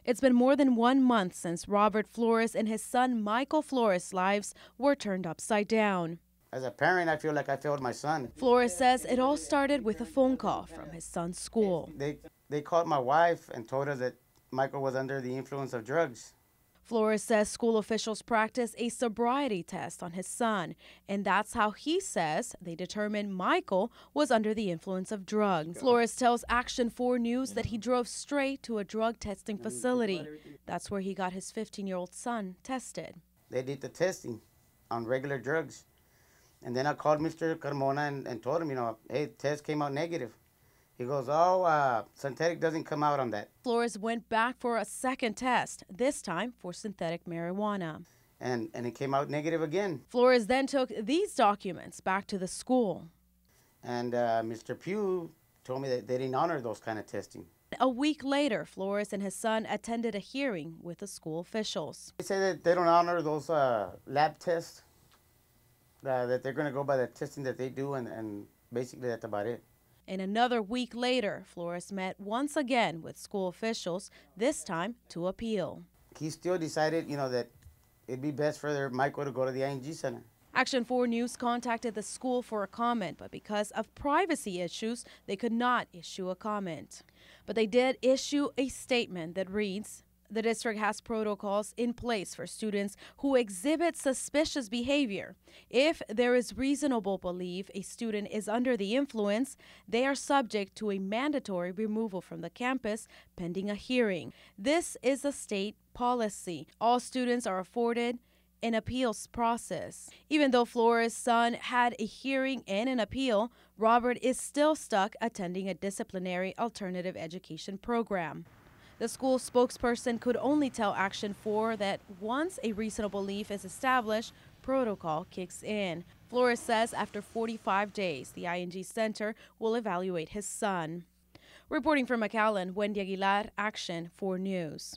It's been more than 1 month since Robert Flores and his son Michael Flores' lives were turned upside down. As a parent, I feel like I failed my son. Flores says it all started with a phone call from his son's school. They called my wife and told us that Michael was under the influence of drugs. Flores says school officials practiced a sobriety test on his son, and that's how he says they determined Michael was under the influence of drugs. Flores tells Action 4 News that he drove straight to a drug testing facility. That's where he got his 15-year-old son tested. They did the testing on regular drugs. And then I called Mr. Carmona and told him, hey, test came out negative. He goes, synthetic doesn't come out on that. Flores went back for a second test, this time for synthetic marijuana. And it came out negative again. Flores then took these documents back to the school. And Mr. Pugh told me that they didn't honor those kind of testing. A week later, Flores and his son attended a hearing with the school officials. They say that they don't honor those lab tests, that they're going to go by the testing that they do, and basically that's about it. And another week later, Flores met once again with school officials, this time to appeal. He still decided, that it'd be best for Michael to go to the ING Center. Action 4 News contacted the school for a comment, but because of privacy issues, they could not issue a comment. But they did issue a statement that reads, "The district has protocols in place for students who exhibit suspicious behavior. If there is reasonable belief a student is under the influence, they are subject to a mandatory removal from the campus pending a hearing. This is a state policy. All students are afforded an appeals process." Even though Flores' son had a hearing and an appeal, Robert is still stuck attending a disciplinary alternative education program. The school spokesperson could only tell Action 4 that once a reasonable belief is established, protocol kicks in. Flores says after 45 days, the ING Center will evaluate his son. Reporting from McAllen, Wendy Aguilar, Action 4 News.